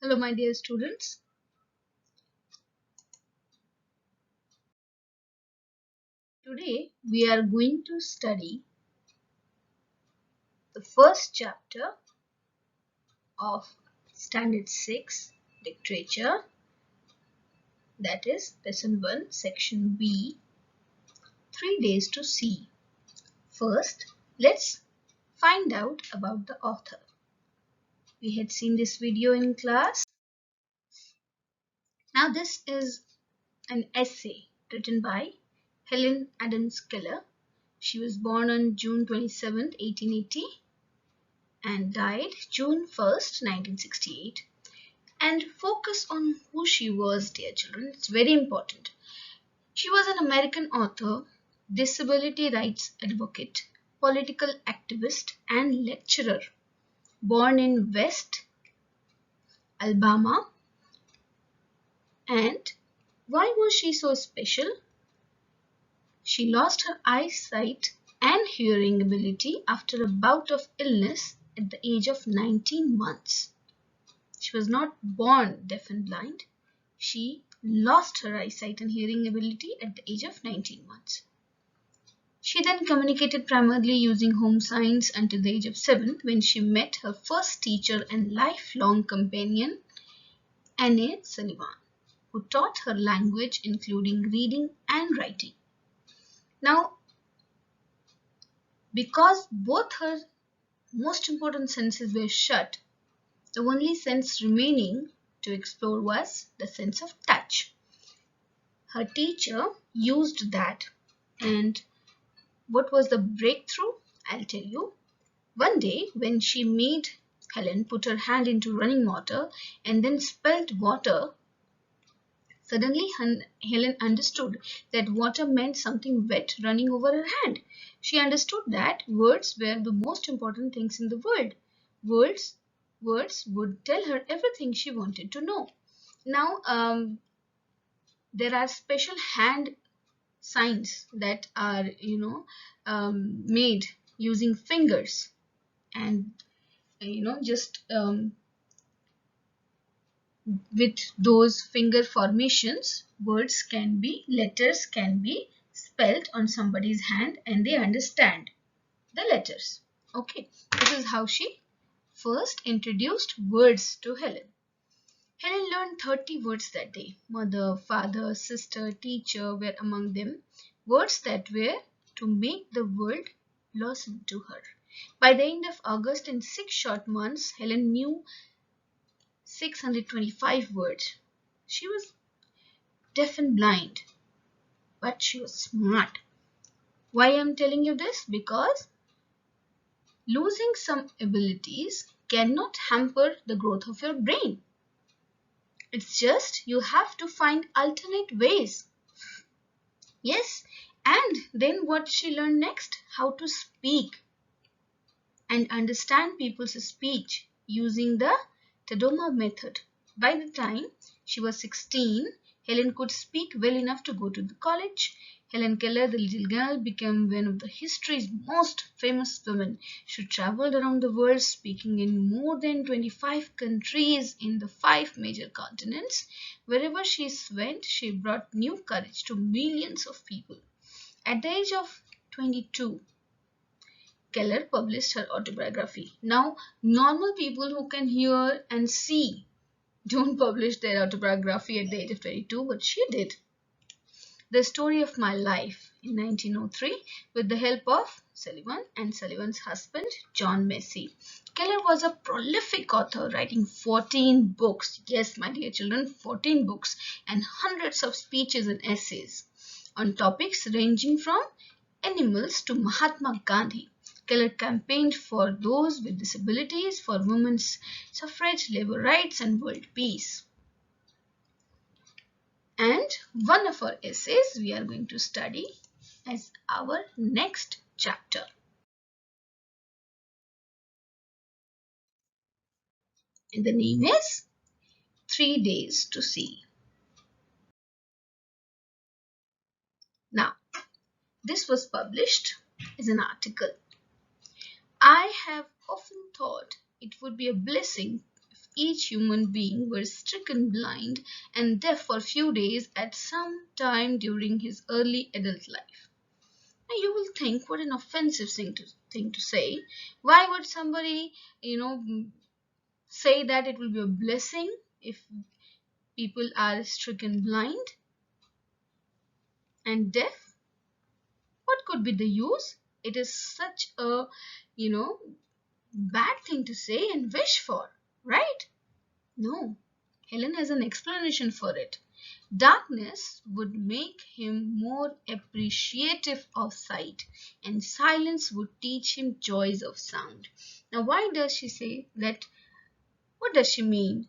Hello, my dear students. Today we are going to study the first chapter of Standard 6 Literature, that is Lesson 1, Section B, 3 Days to See. First, let's find out about the author. We had seen this video in class. Now this is an essay written by Helen Adams Keller. She was born on June 27, 1880 and died June 1st, 1968. And focus on who she was, dear children. It's very important. She was an American author, disability rights advocate, political activist, and lecturer. Born in West Alabama. And why was she so special? She lost her eyesight and hearing ability after a bout of illness at the age of 19 months. She was not born deaf and blind. She lost her eyesight and hearing ability at the age of 19 months. She then communicated primarily using home signs until the age of 7 when she met her first teacher and lifelong companion, Anne Sullivan, who taught her language including reading and writing. Now, because both her most important senses were shut, the only sense remaining to explore was the sense of touch. Her teacher used that, and what was the breakthrough? I'll tell you. One day when she made Helen put her hand into running water and then spilled water, suddenly Helen understood that water meant something wet running over her hand. She understood that words were the most important things in the world. Words would tell her everything she wanted to know. Now, there are special hand signs that are made using fingers, and just with those finger formations, letters can be spelled on somebody's hand and they understand the letters. Okay, this is how she first introduced words to Helen. Helen learned 30 words that day. Mother, father, sister, teacher were among them. Words that were to make the world blossom to her. By the end of August, in 6 short months, Helen knew 625 words. She was deaf and blind, but she was smart. Why I'm telling you this? Because losing some abilities cannot hamper the growth of your brain. It's just you have to find alternate ways. Yes, and then what she learned next? How to speak and understand people's speech using the Tadoma method. By the time she was 16, Helen could speak well enough to go to the college. Helen Keller, the little girl, became one of the history's most famous women. She traveled around the world speaking in more than 25 countries in the 5 major continents. Wherever she went, she brought new courage to millions of people. At the age of 22, Keller published her autobiography. Now, normal people who can hear and see don't publish their autobiography at the age of 22, but she did. The Story of My Life in 1903 with the help of Sullivan and Sullivan's husband, John Massey. Keller was a prolific author, writing 14 books. Yes, my dear children, 14 books and hundreds of speeches and essays on topics ranging from animals to Mahatma Gandhi. Keller campaigned for those with disabilities, for women's suffrage, labor rights, and world peace. And one of our essays we are going to study as our next chapter. And the name is 3 Days to See. Now, this was published as an article. I have often thought it would be a blessing if each human being were stricken blind and deaf for a few days at some time during his early adult life. Now you will think, what an offensive thing to say. Why would somebody, say that it will be a blessing if people are stricken blind and deaf? What could be the use? It is such a, you know, bad thing to say and wish for, right? No. Helen has an explanation for it. Darkness would make him more appreciative of sight, and silence would teach him joys of sound. Now, why does she say that? What does she mean?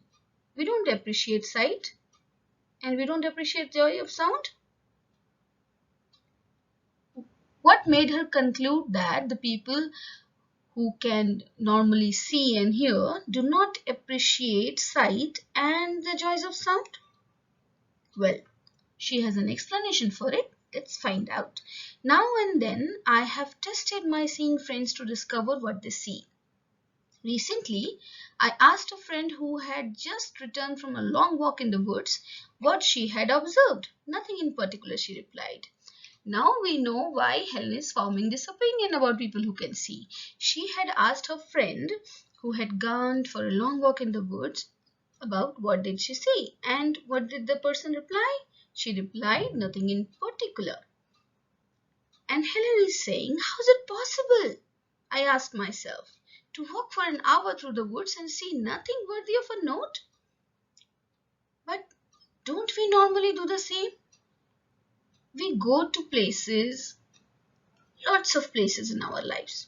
We don't appreciate sight and we don't appreciate joy of sound? What made her conclude that the people who can normally see and hear do not appreciate sight and the joys of sound? Well, she has an explanation for it. Let's find out. Now and then, I have tested my seeing friends to discover what they see. Recently, I asked a friend who had just returned from a long walk in the woods what she had observed. Nothing in particular, she replied. Now we know why Helen is forming this opinion about people who can see. She had asked her friend who had gone for a long walk in the woods about what did she see, and what did the person reply? She replied, nothing in particular. And Helen is saying, how is it possible? I asked myself, to walk for an hour through the woods and see nothing worthy of a note? But don't we normally do the same? We go to places, lots of places in our lives.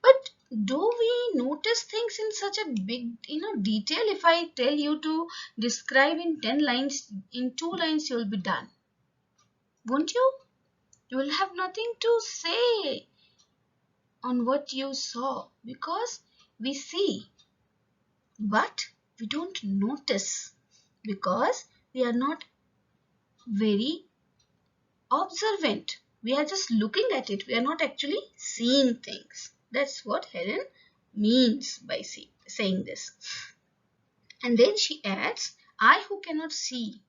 But do we notice things in such a big, detail? If I tell you to describe in 10 lines, in 2 lines you'll be done. Won't you? You will have nothing to say on what you saw because we see, but we don't notice because we are not very observant. We are just looking at it. We are not actually seeing things. That's what Helen means by saying this. And then she adds, I who cannot see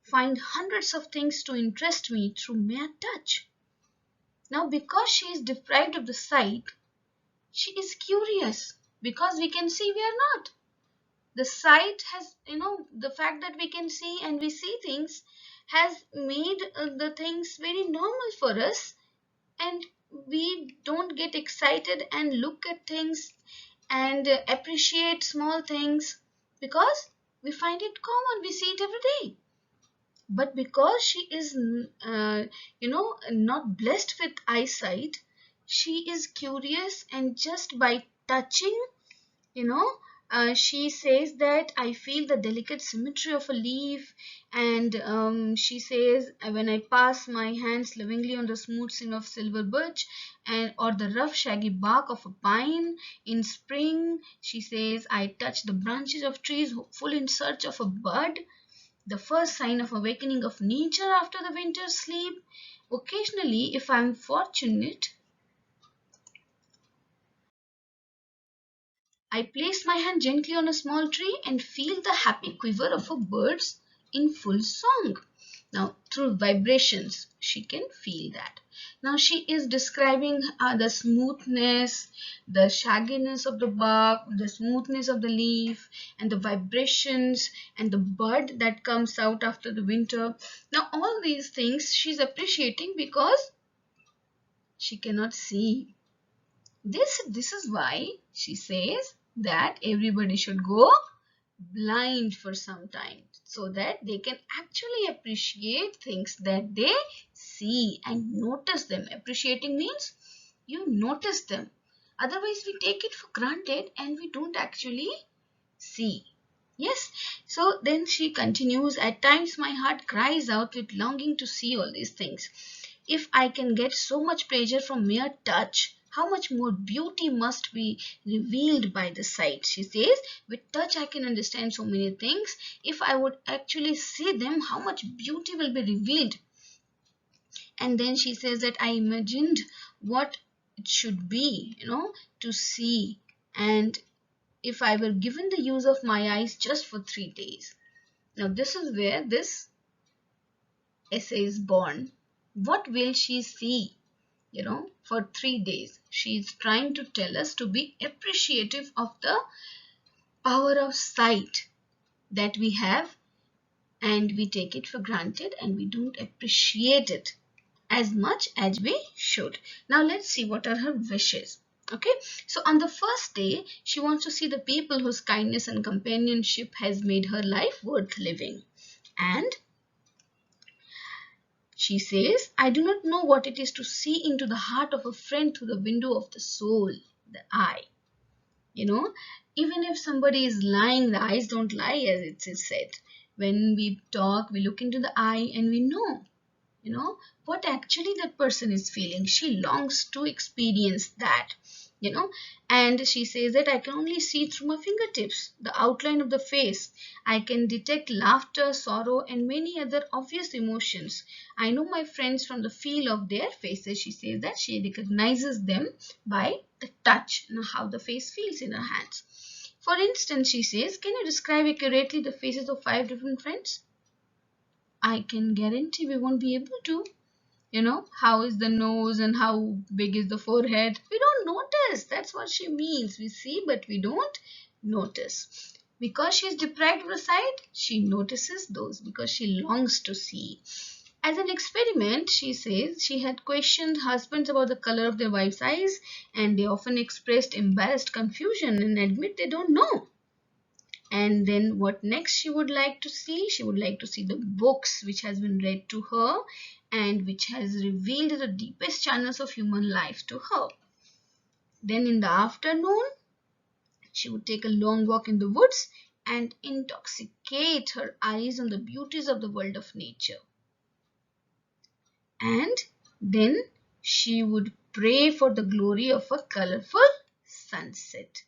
find hundreds of things to interest me through mere touch. Now, because she is deprived of the sight, she is curious because we can see, we are not. The sight has, the fact that we can see and we see things has made the things very normal for us, and we don't get excited and look at things and appreciate small things because we find it common, we see it every day. But because she is not blessed with eyesight, she is curious, and just by touching, you know she says that I feel the delicate symmetry of a leaf, and she says, when I pass my hands lovingly on the smooth skin of silver birch and or the rough shaggy bark of a pine in spring, she says, I touch the branches of trees hopeful in search of a bud, the first sign of awakening of nature after the winter sleep. Occasionally, if I am fortunate, I place my hand gently on a small tree and feel the happy quiver of a bird's in full song. Now, through vibrations, she can feel that. Now, she is describing the smoothness, the shagginess of the bark, the smoothness of the leaf, and the vibrations, and the bud that comes out after the winter. Now, all these things she's appreciating because she cannot see. This is why she says that everybody should go blind for some time so that they can actually appreciate things that they see and notice them. Appreciating means you notice them. Otherwise, we take it for granted and we don't actually see. Yes, so then she continues, at times my heart cries out with longing to see all these things. If I can get so much pleasure from mere touch, how much more beauty must be revealed by the sight, she says. With touch I can understand so many things. If I would actually see them, how much beauty will be revealed. And then she says that I imagined what it should be, to see And if I were given the use of my eyes just for 3 days. Now, this is where this essay is born. What will she see? For 3 days, she is trying to tell us to be appreciative of the power of sight that we have, and we take it for granted and we don't appreciate it as much as we should. Now let's see what are her wishes. Okay, so on the first day, she wants to see the people whose kindness and companionship has made her life worth living. And she says, I do not know what it is to see into the heart of a friend through the window of the soul, the eye. Even if somebody is lying, the eyes don't lie, as it is said. When we talk, we look into the eye and we know what actually that person is feeling. She longs to experience that. And she says that I can only see through my fingertips the outline of the face. I can detect laughter, sorrow, and many other obvious emotions. I know my friends from the feel of their faces. She says that she recognizes them by the touch, how the face feels in her hands. For instance, she says, can you describe accurately the faces of 5 different friends? I can guarantee we won't be able to. How is the nose and how big is the forehead? We don't notice. That's what she means. We see, but we don't notice. Because she is deprived of the sight, she notices those because she longs to see. As an experiment, she says she had questioned husbands about the color of their wives' eyes, and they often expressed embarrassed confusion and admit they don't know. And then what next she would like to see? She would like to see the books which has been read to her and which has revealed the deepest channels of human life to her. Then in the afternoon, she would take a long walk in the woods and intoxicate her eyes on the beauties of the world of nature. And then she would pray for the glory of a colorful sunset.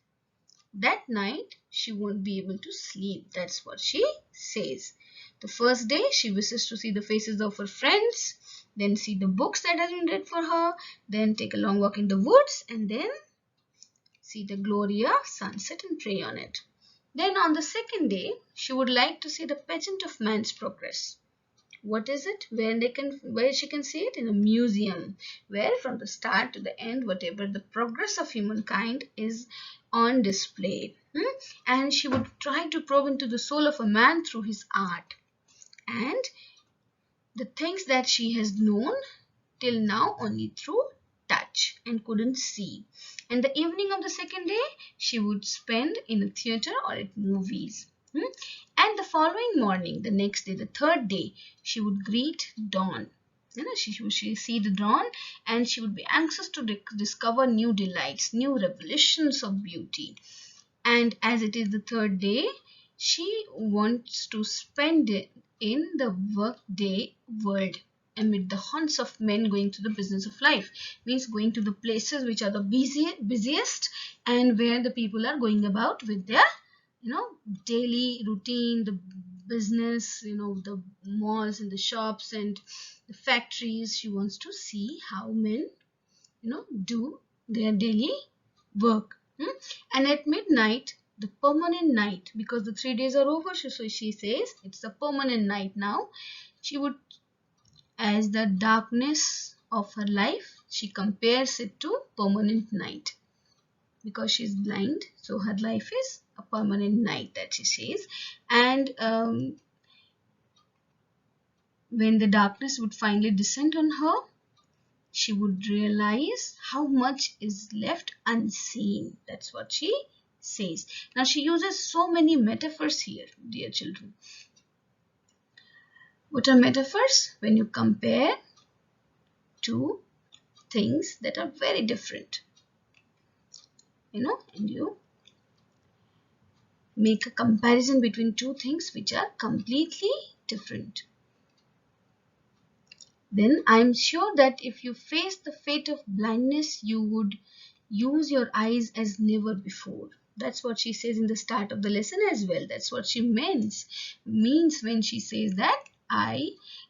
That night, she won't be able to sleep. That's what she says. The first day, she wishes to see the faces of her friends, then see the books that have been read for her, then take a long walk in the woods, and then see the Gloria sunset and pray on it. Then on the second day, she would like to see the pageant of man's progress. What is it? Where she can see it? In a museum, where from the start to the end, whatever the progress of humankind is on display. And she would try to probe into the soul of a man through his art. And the things that she has known till now only through touch and couldn't see. And the evening of the second day, she would spend in a theater or at movies. And the following morning, the next day, the third day, she would greet dawn. She would see the dawn and she would be anxious to discover new delights, new revelations of beauty. And as it is the third day, she wants to spend it in the workday world amid the haunts of men going to the business of life. Means going to the places which are the busiest and where the people are going about with their daily routine, the business, the malls and the shops and the factories. She wants to see how men do their daily work. And at midnight, the permanent night, because the 3 days are over, so she says it's a permanent night now. She would, as the darkness of her life, she compares it to permanent night. Because she's blind, so her life is a permanent night, that she says. And when the darkness would finally descend on her, she would realize how much is left unseen. That's what she says. Now she uses so many metaphors here, dear children. What are metaphors? When you compare two things that are very different, and you make a comparison between two things which are completely different. Then I'm sure that if you face the fate of blindness, you would use your eyes as never before. That's what she says in the start of the lesson as well. That's what she means when she says that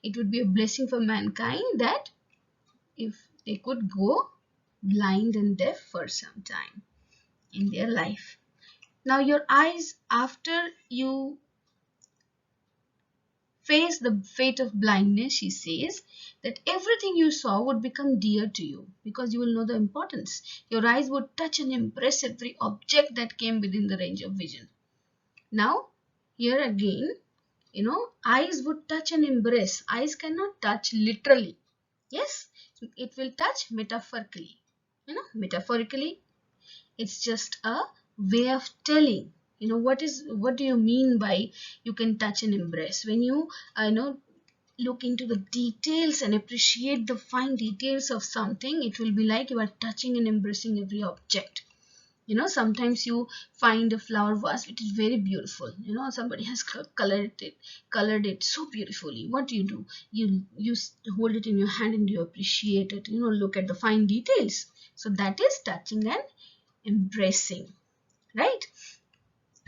it would be a blessing for mankind that if they could go blind and deaf for some time. in their life. Now your eyes, after you face the fate of blindness, she says that everything you saw would become dear to you because you will know the importance. Your eyes would touch and impress every object that came within the range of vision. Now, here again, eyes would touch and embrace. Eyes cannot touch literally. Yes, it will touch metaphorically. Metaphorically, it's just a way of telling. What do you mean by you can touch and embrace? When you, look into the details and appreciate the fine details of something, it will be like you are touching and embracing every object. Sometimes you find a flower vase which is very beautiful. Somebody has colored it so beautifully. What do? You hold it in your hand and you appreciate it. Look at the fine details. So that is touching and embracing, right?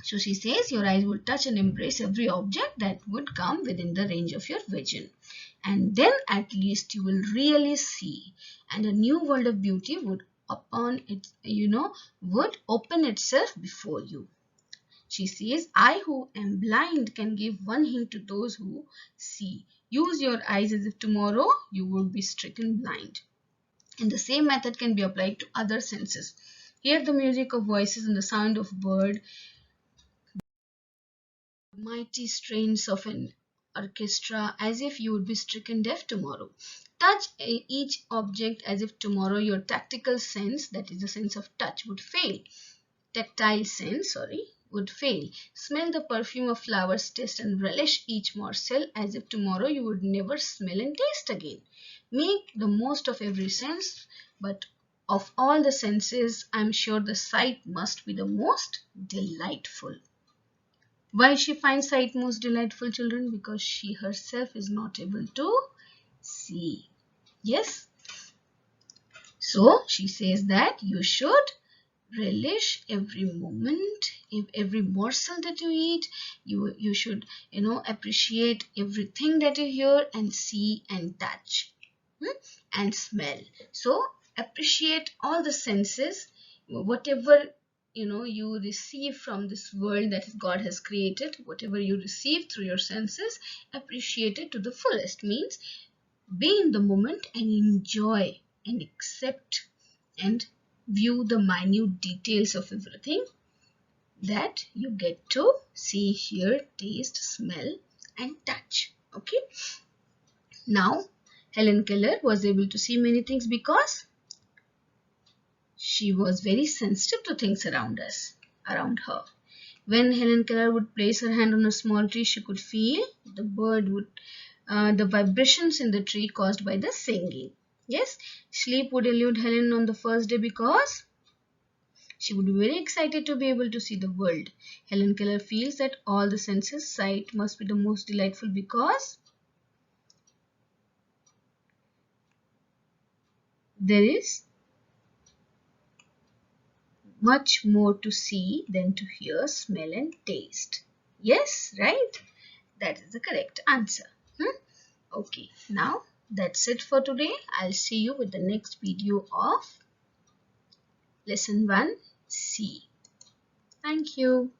So she says your eyes will touch and embrace every object that would come within the range of your vision. And then at least you will really see, and a new world of beauty would open itself before you. She says, I who am blind can give one hint to those who see. Use your eyes as if tomorrow you would be stricken blind. And the same method can be applied to other senses. Hear the music of voices and the sound of bird, mighty strains of an orchestra, as if you would be stricken deaf tomorrow. Touch each object as if tomorrow your tactile sense, that is the sense of touch, would fail. Would fail. Smell the perfume of flowers, taste and relish each morsel as if tomorrow you would never smell and taste again. Make the most of every sense, but of all the senses, I am sure the sight must be the most delightful. Why she finds sight most delightful, children? Because she herself is not able to see. Yes. So she says that you should relish every moment, every morsel that you eat. You should appreciate everything that you hear and see and touch and smell. So appreciate all the senses, whatever you receive from this world that God has created, whatever you receive through your senses, appreciate it to the fullest. Means be in the moment and enjoy and accept and view the minute details of everything that you get to see, hear, taste, smell and touch. Okay. Now Helen Keller was able to see many things because she was very sensitive to things around her. When Helen Keller would place her hand on a small tree, she could feel the vibrations in the tree caused by the singing. Yes, sleep would elude Helen on the first day because she would be very excited to be able to see the world. Helen Keller feels that all the senses, sight must be the most delightful because there is much more to see than to hear, smell and taste. Yes, right? That is the correct answer. Okay, now that's it for today. I'll see you with the next video of lesson 1C. Thank you.